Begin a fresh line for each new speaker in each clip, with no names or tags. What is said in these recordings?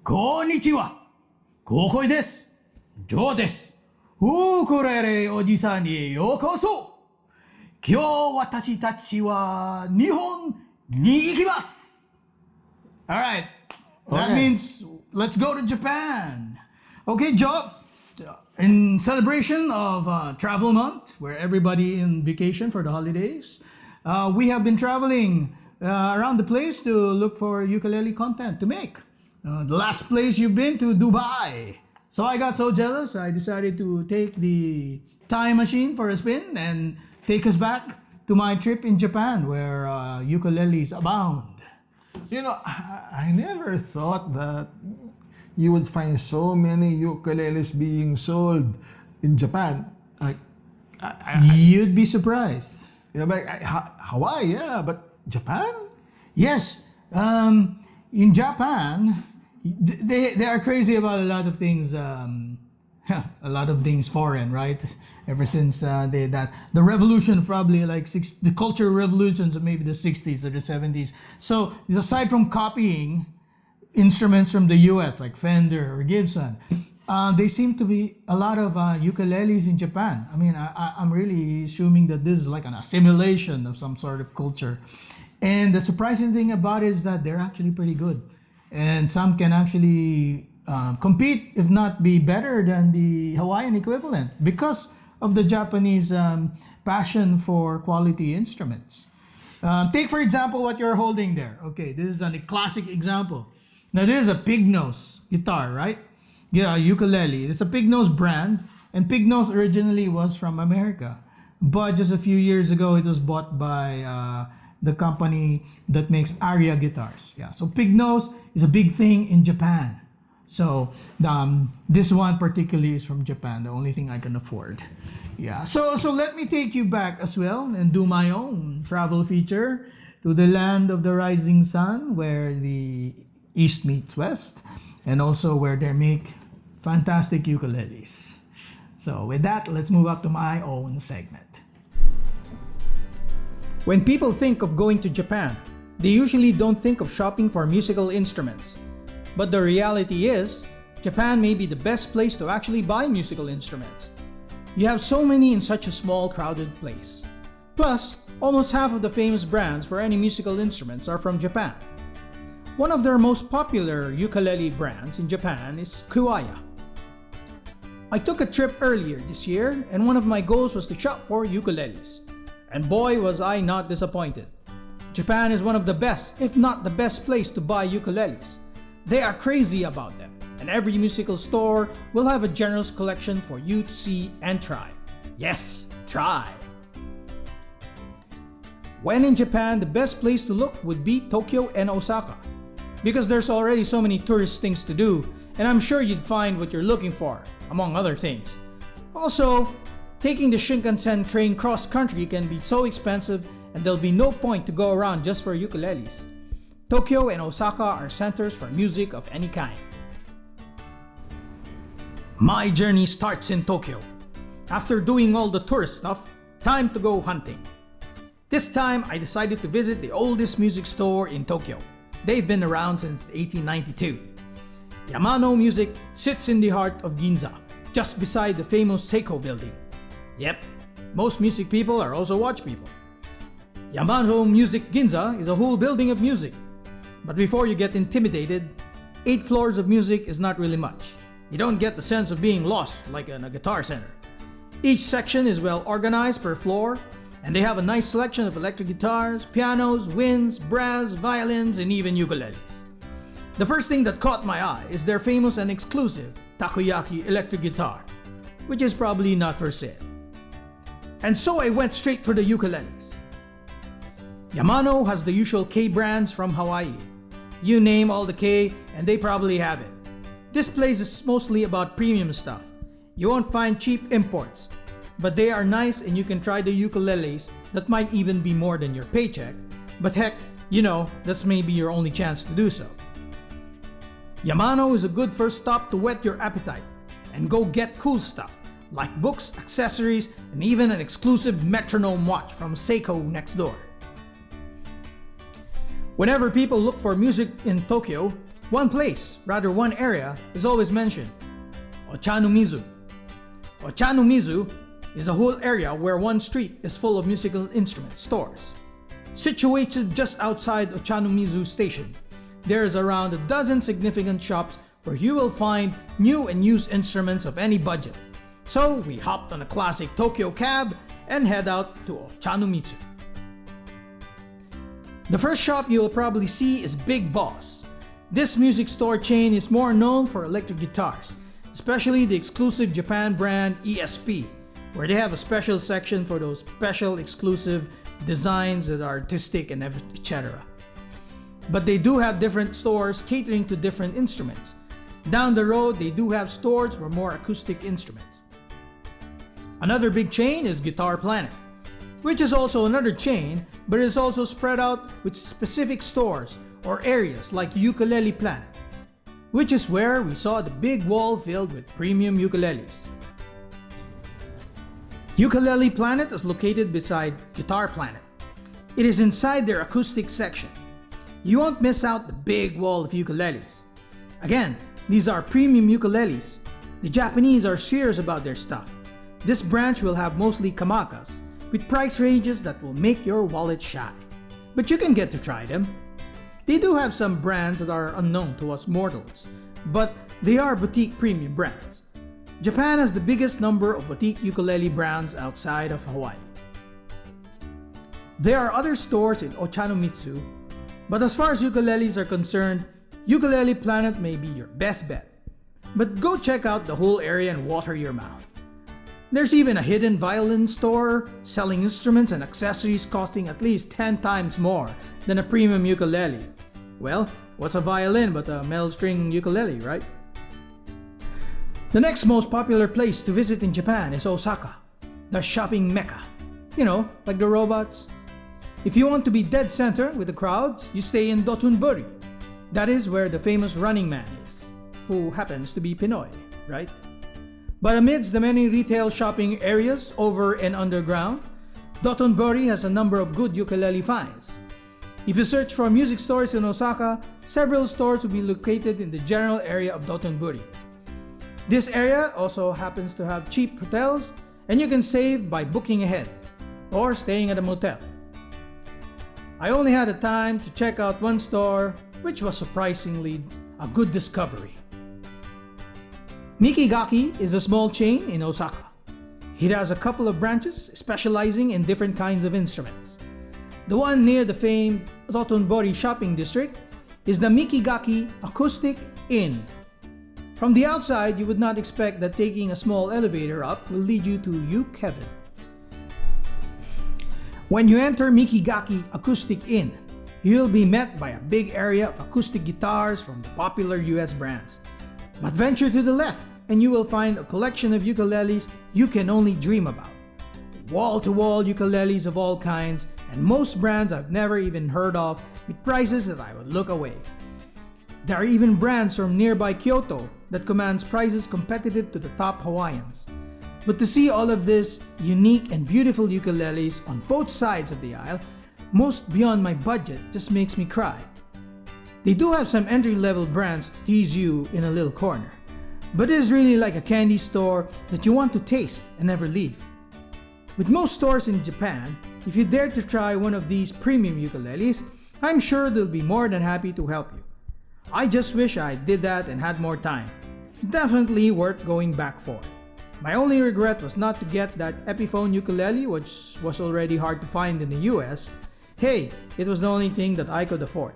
こんにちは。ココイです。ジョーです。ウクレレおじさんにようこそ。今日私たちは日本に行きます。Alright, that
Okay.
means let's go to Japan. Okay, Joe, in celebration of travel month, where everybody in vacation for the holidays, we have been traveling around the place to look for ukulele content to make. The last place you've been to, Dubai. So I got so jealous, I decided to take the time machine for a spin and take us back to my trip in Japan, where ukuleles abound.
You know, I never thought that you would find so many ukuleles being sold in Japan. Like,
You'd be surprised.
yeah, but Hawaii, yeah, but Japan?
Yes, in Japan, they are crazy about a lot of things. A lot of things foreign, right? Ever since the revolution, probably like the cultural revolutions of maybe the 60s or the 70s. So aside from copying instruments from the U.S. like Fender or Gibson, they seem to be a lot of ukuleles in Japan. I mean, I'm really assuming that this is like an assimilation of some sort of culture. And the surprising thing about it is that they're actually pretty good. And some can actually compete, if not be better than the Hawaiian equivalent, because of the Japanese passion for quality instruments. Take, for example, what you're holding there. Okay, this is a classic example. Now, this is a pig nose guitar, right? Yeah, ukulele. It's a pig nose brand, and pig nose originally was from America. But just a few years ago, it was bought by the company that makes Aria guitars. Yeah, so pig nose is a big thing in Japan. So this one particularly is from Japan, the only thing I can afford. Yeah, so let me take you back as well and do my own travel feature to the land of the rising sun, where the east meets west, and also where they make fantastic ukuleles. So with that, let's move up to my own segment.
When people think of going to Japan, they usually don't think of shopping for musical instruments. But the reality is, Japan may be the best place to actually buy musical instruments. You have so many in such a small, crowded place. Plus, almost half of the famous brands for any musical instruments are from Japan. One of their most popular ukulele brands in Japan is Kiwaya. I took a trip earlier this year, and one of my goals was to shop for ukuleles. And boy, was I not disappointed. Japan is one of the best, if not the best place to buy ukuleles. They are crazy about them, and every musical store will have a generous collection for you to see and try. Yes, try! When in Japan, the best place to look would be Tokyo and Osaka, because there's already so many tourist things to do, and I'm sure you'd find what you're looking for, among other things. Also, taking the Shinkansen train cross-country can be so expensive, and there'll be no point to go around just for ukuleles. Tokyo and Osaka are centers for music of any kind. My journey starts in Tokyo. After doing all the tourist stuff, time to go hunting. This time, I decided to visit the oldest music store in Tokyo. They've been around since 1892. Yamano Music sits in the heart of Ginza, just beside the famous Seiko building. Yep, most music people are also watch people. Yamano Music Ginza is a whole building of music. But before you get intimidated, 8 floors of music is not really much. You don't get the sense of being lost like in a guitar center. Each section is well organized per floor, and they have a nice selection of electric guitars, pianos, winds, brass, violins, and even ukuleles. The first thing that caught my eye is their famous and exclusive takoyaki electric guitar, which is probably not for sale. And so I went straight for the ukuleles. Yamano has the usual K brands from Hawaii. You name all the K and they probably have it. This place is mostly about premium stuff. You won't find cheap imports, but they are nice and you can try the ukuleles that might even be more than your paycheck. But heck, you know, that's maybe your only chance to do so. Yamano is a good first stop to whet your appetite and go get cool stuff like books, accessories, and even an exclusive metronome watch from Seiko next door. Whenever people look for music in Tokyo, One area is always mentioned: Ochanomizu. Ochanomizu is the whole area where one street is full of musical instrument stores. Situated just outside Ochanomizu Station, there is around a dozen significant shops where you will find new and used instruments of any budget. So we hopped on a classic Tokyo cab and head out to Ochanomizu. The first shop you will probably see is Big Boss. This music store chain is more known for electric guitars, especially the exclusive Japan brand ESP, where they have a special section for those special exclusive designs that are artistic and etc. But they do have different stores catering to different instruments. Down the road, they do have stores for more acoustic instruments. Another big chain is Guitar Planet, which is also another chain, but is also spread out with specific stores or areas like Ukulele Planet, which is where we saw the big wall filled with premium ukuleles. Ukulele Planet is located beside Guitar Planet. It is inside their acoustic section. You won't miss out the big wall of ukuleles. Again, these are premium ukuleles. The Japanese are serious about their stuff. This branch will have mostly kamakas, with price ranges that will make your wallet shy. But you can get to try them. They do have some brands that are unknown to us mortals, but they are boutique premium brands. Japan has the biggest number of boutique ukulele brands outside of Hawaii. There are other stores in Ochanomizu, but as far as ukuleles are concerned, Ukulele Planet may be your best bet. But go check out the whole area and water your mouth. There's even a hidden violin store selling instruments and accessories costing at least 10 times more than a premium ukulele. Well, what's a violin but a metal string ukulele, right? The next most popular place to visit in Japan is Osaka, the shopping mecca. You know, like the robots. If you want to be dead center with the crowds, you stay in Dotonbori. That is where the famous Running Man is, who happens to be Pinoy, right? But amidst the many retail shopping areas over and underground, Dotonbori has a number of good ukulele finds. If you search for music stores in Osaka, several stores will be located in the general area of Dotonbori. This area also happens to have cheap hotels, and you can save by booking ahead or staying at a motel. I only had the time to check out one store, which was surprisingly a good discovery. Mikigaki is a small chain in Osaka. It has a couple of branches specializing in different kinds of instruments. The one near the famed Dotonbori shopping district is the Mikigaki Acoustic Inn. From the outside, you would not expect that taking a small elevator up will lead you to Uke Heaven. When you enter Mikigaki Acoustic Inn, you'll be met by a big area of acoustic guitars from the popular US brands. But venture to the left and you will find a collection of ukuleles you can only dream about. Wall-to-wall ukuleles of all kinds, and most brands I've never even heard of, with prices that I would look away. There are even brands from nearby Kyoto that commands prices competitive to the top Hawaiians. But to see all of this unique and beautiful ukuleles on both sides of the aisle, most beyond my budget, just makes me cry. They do have some entry-level brands to tease you in a little corner, but it is really like a candy store that you want to taste and never leave. With most stores in Japan, if you dare to try one of these premium ukuleles, I'm sure they'll be more than happy to help you. I just wish I did that and had more time. Definitely worth going back for. My only regret was not to get that Epiphone ukulele, which was already hard to find in the US. Hey, it was the only thing that I could afford.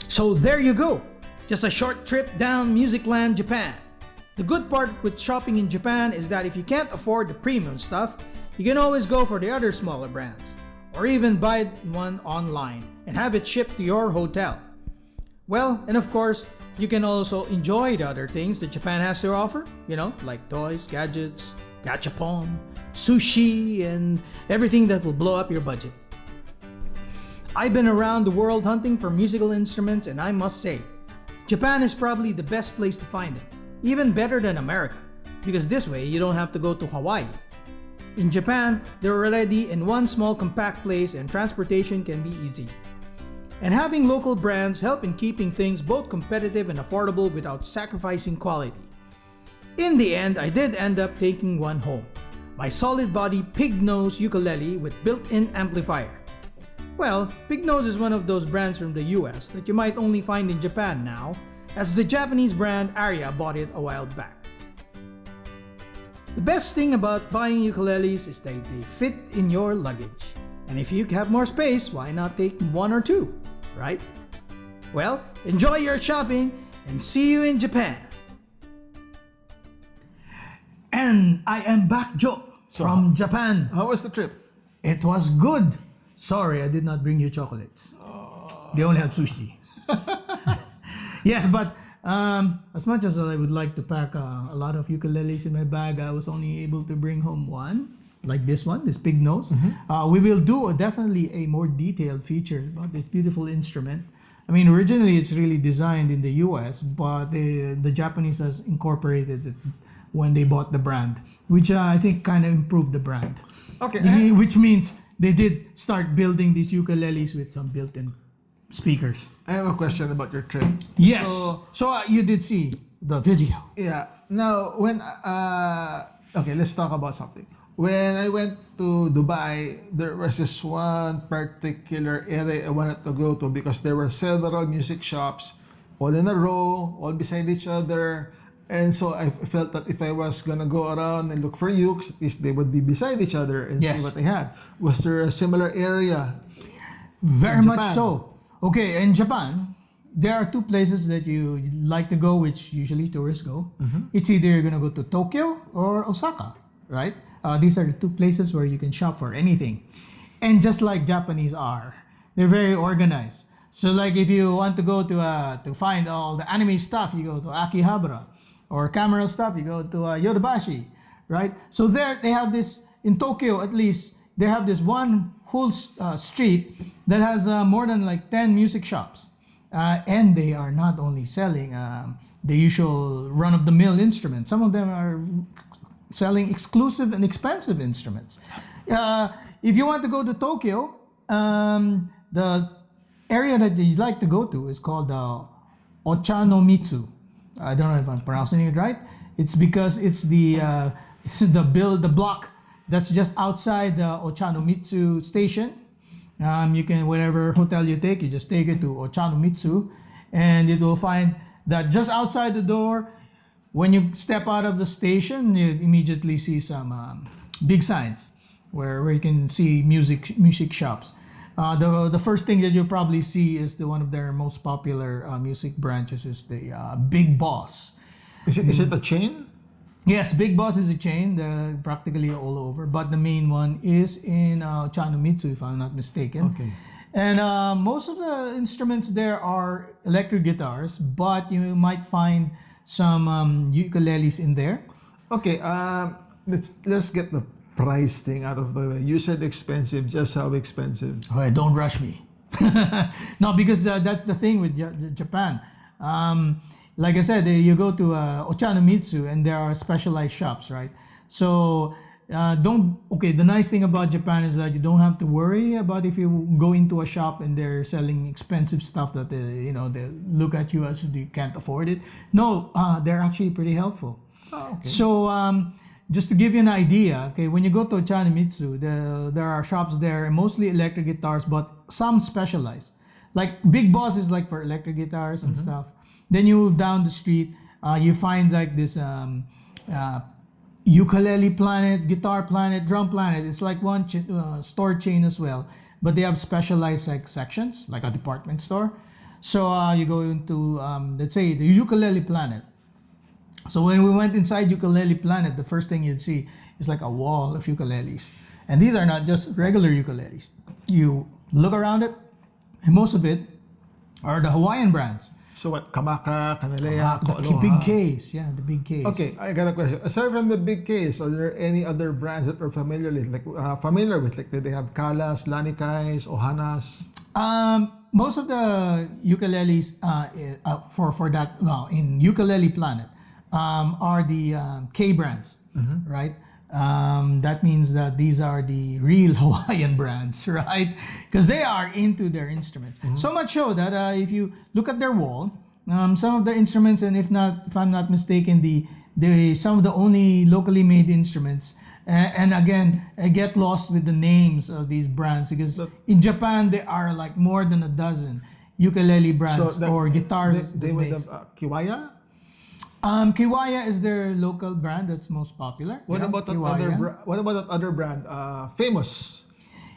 So there you go, just a short trip down Musicland, Japan. The good part with shopping in Japan is that if you can't afford the premium stuff, you can always go for the other smaller brands, or even buy one online and have it shipped to your hotel. Well, and of course, you can also enjoy the other things that Japan has to offer, you know, like toys, gadgets, gachapon, sushi, and everything that will blow up your budget. I've been around the world hunting for musical instruments, and I must say, Japan is probably the best place to find them, even better than America, because this way you don't have to go to Hawaii. In Japan, they're already in one small compact place and transportation can be easy. And having local brands help in keeping things both competitive and affordable without sacrificing quality. In the end, I did end up taking one home. My solid body pig nose ukulele with built-in amplifier. Well, Pig Nose is one of those brands from the US that you might only find in Japan now, as the Japanese brand Aria bought it a while back. The best thing about buying ukuleles is that they fit in your luggage. And if you have more space, why not take one or two, right? Well, enjoy your shopping and see you in Japan.
And I am back, Joe, from Japan.
How was the trip?
It was good. Sorry, I did not bring you chocolates. They only had sushi. Yes, but as much as I would like to pack a lot of ukuleles in my bag, I was only able to bring home one, like this one, this Pig Nose. We will do definitely a more detailed feature about this beautiful instrument. I mean, originally it's really designed in the US, but the Japanese has incorporated it when they bought the brand, which I think kind of improved the brand.
Okay.
Which means they did start building these ukuleles with some built-in speakers.
I have a question about your trip.
Yes. So you did see the video.
Yeah. Now, okay, let's talk about something. When I went to Dubai, there was this one particular area I wanted to go to because there were several music shops all in a row, all beside each other. And so I felt that if I was gonna go around and look for ukes, at least they would be beside each other and
Yes.
see what they had. Was there a similar area?
Very
In
much
Japan.
so. Okay, in Japan, there are two places that you like to go, which usually tourists go. It's either you're gonna go to Tokyo or Osaka, right? These are the two places where you can shop for anything. And just like Japanese are, they're very organized. So like if you want to go to find all the anime stuff, you go to Akihabara. Or camera stuff, you go to Yodobashi, right? So there they have this, in Tokyo at least, they have this one whole street that has more than like 10 music shops. And they are not only selling the usual run-of-the-mill instruments. Some of them are selling exclusive and expensive instruments. If you want to go to Tokyo, the area that you'd like to go to is called Ochanomizu. I don't know if I'm pronouncing it right. It's because it's the block that's just outside the Ochanomizu station. You can, whatever hotel you take, you just take it to Ochanomizu, and it will find that just outside the door, when you step out of the station, you immediately see some big signs where you can see music shops. The first thing that you'll probably see is one of their most popular music branches is the Big Boss.
Is it a chain?
Yes, Big Boss is a chain. They're practically all over, but the main one is in Chanomizu, if I'm not mistaken.
Okay.
And most of the instruments there are electric guitars, but you might find some ukuleles in there.
Okay. Let's get the price thing out of the way. You said expensive. Just how expensive?
Oh, don't rush me. No, because that's the thing with Japan. Like I said, you go to Ochanomizu and there are specialized shops, right? So the nice thing about Japan is that you don't have to worry about if you go into a shop and they're selling expensive stuff that they look at you as you can't afford it. No, they're actually pretty helpful.
Oh, okay.
So just to give you an idea, okay, when you go to Ochanomizu, there are shops there, mostly electric guitars, but some specialized. Like Big Boss is like for electric guitars and stuff. Then you move down the street, you find like this Ukulele Planet, Guitar Planet, Drum Planet. It's like one store chain as well, but they have specialized like sections, like a department store. So you go into, let's say, the Ukulele Planet. So when we went inside Ukulele Planet, the first thing you'd see is like a wall of ukuleles. And these are not just regular ukuleles. You look around it, and most of it are the Hawaiian brands.
So what? Kamaka, Kanilea,
The
Ko'aloha.
big case, yeah, the big case.
Okay, I got a question. Aside from the big case, are there any other brands that are familiar with? Like, do they have Kalas, Lanikais, Ohanas?
Most of the ukuleles for that, well, in Ukulele Planet, are the K brands, right? that means that these are the real Hawaiian brands, right? Because they are into their instruments. So much so that if you look at their wall, some of the instruments, and if I'm not mistaken, the some of the only locally made instruments. And again, I get lost with the names of these brands because in Japan there are like more than a dozen ukulele brands or guitars.
They would have Kiwaya.
Kiwaya is their local brand that's most popular.
What about that other brand? Famous.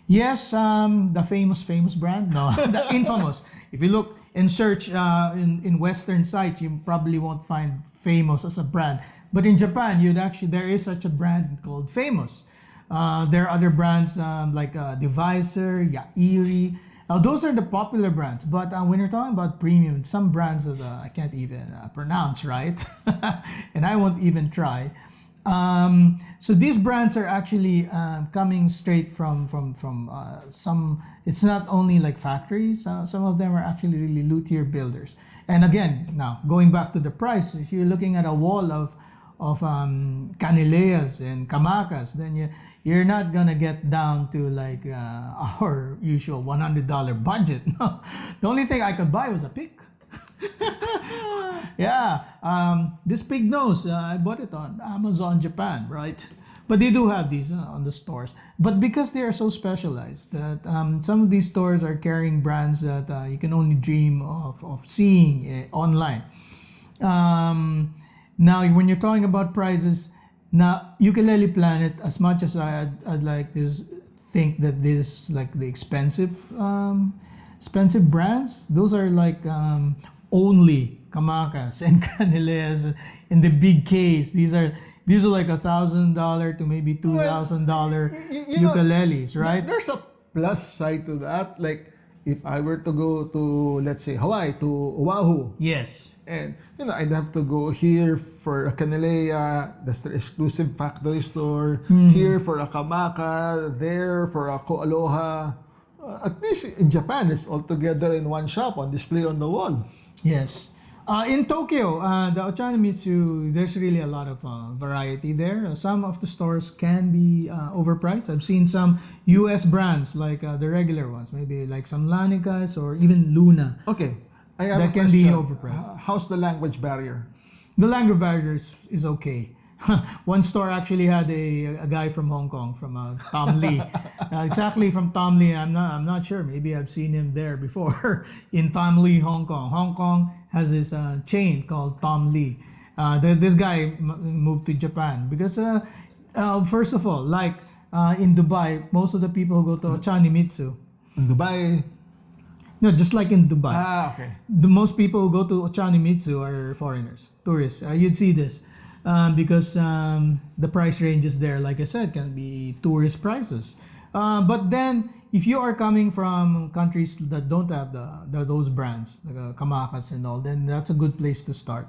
Yes, the famous brand. No, the infamous. If you look and search in Western sites, you probably won't find Famous as a brand. But in Japan, there is such a brand called Famous. There are other brands like Divisor, Yairi. Those are the popular brands. But when you're talking about premium, some brands that I can't even pronounce, right? And I won't even try. So these brands are actually coming straight from some. It's not only like factories. Some of them are actually really luthier builders. And again, now going back to the price, if you're looking at a wall of Caneleas and Kamakas, then you're not gonna get down to like our usual $100 budget. No, the only thing I could buy was a pick. Yeah, this pig nose, I bought it on Amazon Japan, right? But they do have these on the stores. But because they are so specialized that some of these stores are carrying brands that you can only dream of seeing online. Now, when you're talking about prices, now Ukulele Planet, as much as I'd like to think that this is like the expensive brands, those are like only Kamakas and Caneleas in the big case. These are like $1,000 to maybe $2,000 ukuleles, right?
There's a plus side to that. Like if I were to go to, let's say, Hawaii, to Oahu.
Yes.
And I'd have to go here for a Canelea, that's their exclusive factory store. Here for a Kamaka, there for a Koaloha. At least in Japan, it's all together in one shop on display on the wall.
Yes. In Tokyo, the Ochanomizu, there's really a lot of variety there. Some of the stores can be overpriced. I've seen some US brands like the regular ones, maybe like some Lanikas or even Luna.
Okay. I have
that
a
can
question.
be overpriced.
How's the language barrier?
The language barrier is okay. One store actually had a guy from Hong Kong, from Tom Lee. Exactly from Tom Lee. I'm not sure. Maybe I've seen him there before in Tom Lee, Hong Kong. Hong Kong has this chain called Tom Lee. This guy moved to Japan because first of all, like in Dubai, most of the people who go to Ochanomizu.
In Dubai.
No, just like in Dubai.
Okay.
The most people who go to Ochanomizu are foreigners, tourists. You'd see this because the price ranges there, like I said, can be tourist prices. But then, if you are coming from countries that don't have those brands, like Kamakas and all, then that's a good place to start.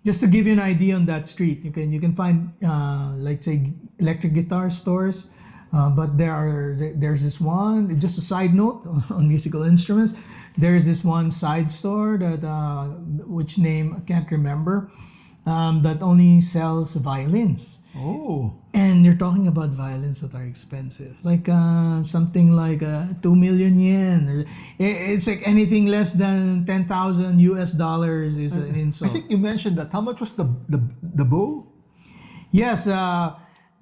Just to give you an idea on that street, you can find like say electric guitar stores. But there's this one, just a side note on musical instruments, there's this one side store that which name I can't remember, that only sells violins.
Oh.
And you're talking about violins that are expensive, like something like 2 million yen. It's like anything less than $10,000 is an insult.
I think you mentioned that. How much was the bow?
Yes,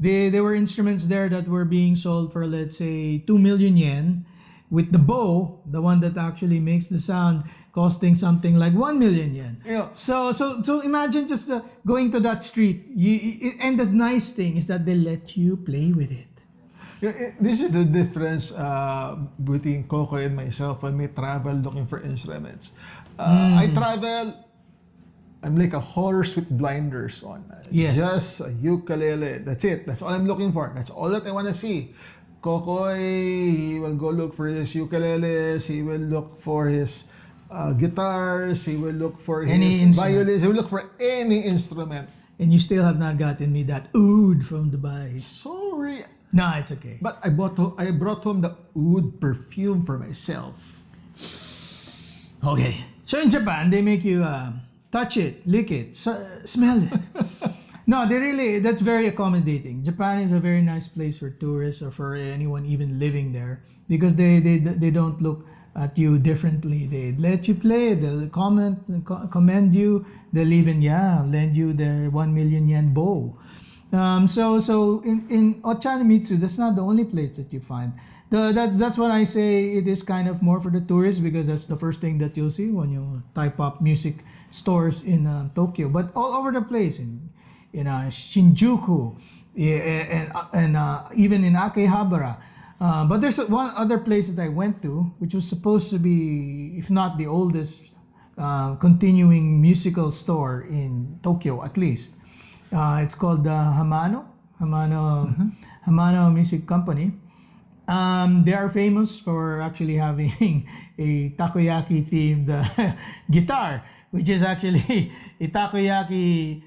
there were instruments there that were being sold for, let's say, 2 million yen, with the bow, the one that actually makes the sound, costing something like 1 million yen.
Yeah.
So imagine just going to that street. And the nice thing is that they let you play with it.
Yeah, this is the difference between Coco and myself when we travel looking for instruments. I travel. I'm like a horse with blinders on.
Yes.
Just a ukulele. That's it. That's all I'm looking for. That's all that I want to see. Kokoy, he will go look for his ukuleles. He will look for his guitars. He will look for his violins. He will look for any instrument.
And you still have not gotten me that oud from Dubai.
Sorry.
No, it's okay.
But I brought home the oud perfume for myself.
Okay. So in Japan, they make you touch it, lick it, smell it. No, that's very accommodating. Japan is a very nice place for tourists or for anyone even living there because they don't look at you differently. They let you play, they'll commend you, they'll even, lend you their 1 million yen bow. So in Ochanomizu, that's not the only place that you find. That's when I say it is kind of more for the tourists because that's the first thing that you'll see when you type up music stores in Tokyo. But all over the place in Shinjuku and even in Akihabara. But there's one other place that I went to, which was supposed to be, if not the oldest continuing musical store in Tokyo, at least. It's called Hamano Music Company. They are famous for actually having a takoyaki themed guitar, which is actually a takoyaki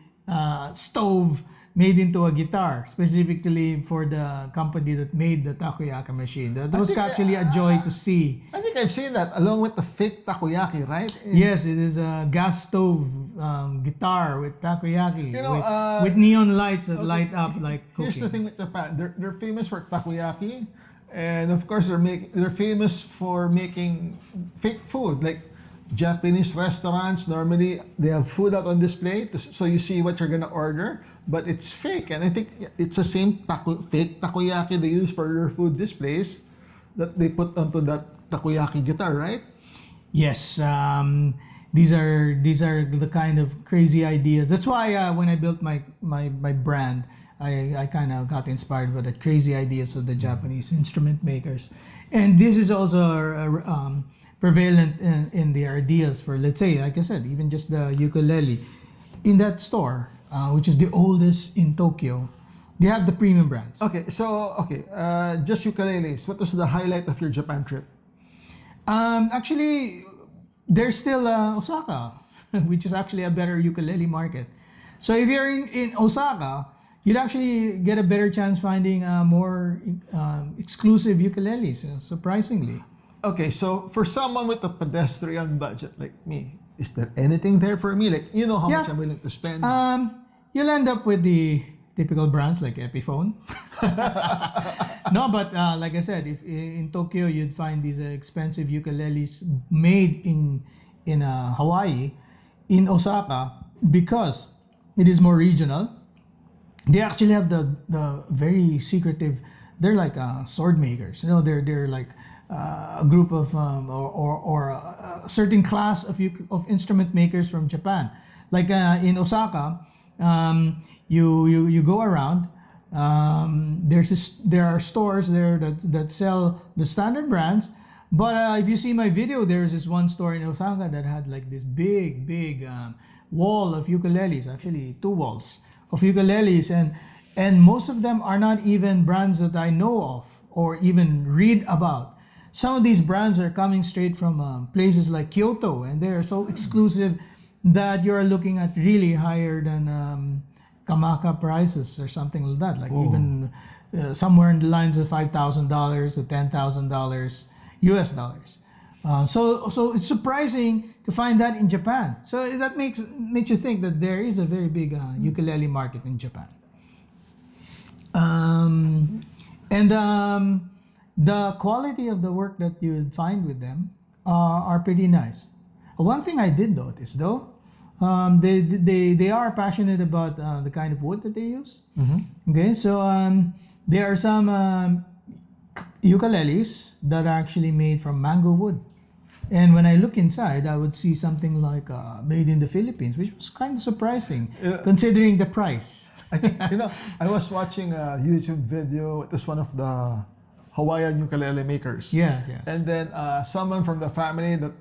stove made into a guitar, specifically for the company that made the takoyaki machine. That was actually a joy to see.
I think I've seen that along with the fake takoyaki, right?
Yes, it is a gas stove guitar with takoyaki,
You know,
with neon lights that light up like cooking.
Here's the thing with Japan. They're famous for takoyaki, and of course they're famous for making fake food. Like Japanese restaurants, normally they have food out on display, so you see what you're gonna order, but it's fake. And I think it's the same fake takoyaki they use for their food displays that they put onto that takoyaki guitar, right?
Yes, these are the kind of crazy ideas. That's why when I built my brand, I kind of got inspired by the crazy ideas of the Japanese instrument makers, and this is also prevalent in the ideas for, let's say, like I said, even just the ukulele. In that store, which is the oldest in Tokyo, they have the premium brands.
Okay, just ukuleles. What was the highlight of your Japan trip?
Actually, there's still Osaka, which is actually a better ukulele market. So if you're in Osaka, you'd actually get a better chance finding more exclusive ukuleles, surprisingly.
Okay, so for someone with a pedestrian budget like me, is there anything there for me? Like, you know how much I'm willing to spend?
You'll end up with the typical brands like Epiphone. No, but like I said, if in Tokyo you'd find these expensive ukuleles made in Hawaii, in Osaka, because it is more regional. They actually have the very secretive. They're like sword makers. They're like a group of or a certain class of instrument makers from Japan. Like in Osaka, you go around. There are stores there that sell the standard brands. But if you see my video, there's this one store in Osaka that had like this big wall of ukuleles. Actually, 2 walls of ukuleles, and most of them are not even brands that I know of or even read about. Some of these brands are coming straight from places like Kyoto, and they're so exclusive that you're looking at really higher than Kamaka prices or something like that. Like even somewhere in the lines of $5,000 to $10,000 US dollars. So it's surprising to find that in Japan. So that makes you think that there is a very big ukulele market in Japan. The quality of the work that you find with them are pretty nice. One thing I did notice though, they are passionate about the kind of wood that they use. Mm-hmm. Okay, so there are some ukuleles that are actually made from mango wood. And when I look inside, I would see something like made in the Philippines, which was kind of surprising considering the price.
I think, I was watching a YouTube video. It was one of the Hawaiian ukulele makers.
Yes.
And then someone from the family that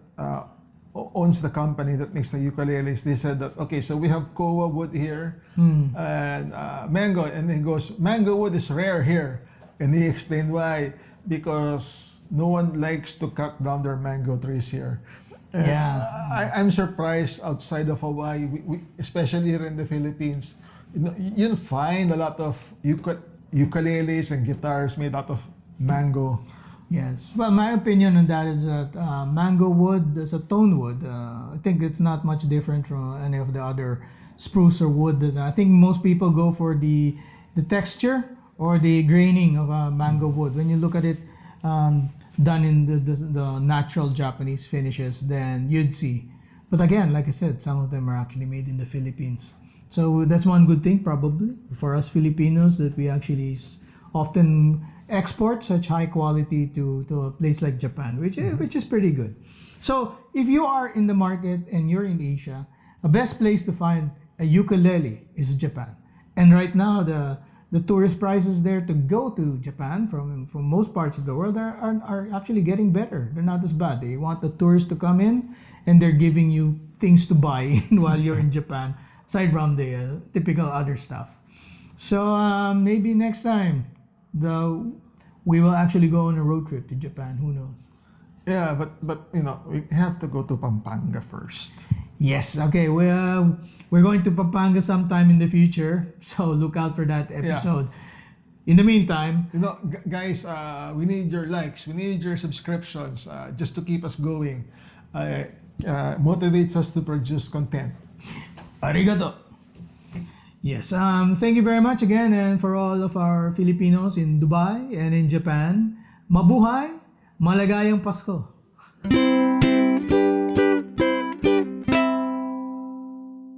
owns the company that makes the ukuleles, they said that, okay, so we have koa wood here and mango. And he goes, mango wood is rare here. And he explained why. Because no one likes to cut down their mango trees here. I'm surprised outside of Hawaii, we, especially here in the Philippines, you'll find a lot of ukuleles and guitars made out of mango.
Yes. Well, my opinion on that is that mango wood is a tone wood. I think it's not much different from any of the other spruce or wood. And I think most people go for the texture or the graining of a mango wood. When you look at it done in the natural Japanese finishes, then you'd see. But again, like I said, some of them are actually made in the Philippines. So that's one good thing probably for us Filipinos, that we actually often export such high quality to a place like Japan, which is pretty good. So if you are in the market and you're in Asia, the best place to find a ukulele is Japan. And right now the tourist prices there to go to Japan from most parts of the world are actually getting better. They're not as bad. They want the tourists to come in and they're giving you things to buy while you're in Japan, aside from the typical other stuff. So maybe next time we will actually go on a road trip to Japan. Who knows?
Yeah, but you know, we have to go to Pampanga first.
Yes. Okay. We're going to Pampanga sometime in the future, so look out for that episode. In the meantime,
You know, guys, we need your likes, we need your subscriptions, just to keep us going. Motivates us to produce content.
arigato. Yes. Thank you very much again, and for all of our Filipinos in Dubai and in Japan, mabuhay, maligayang Pasko.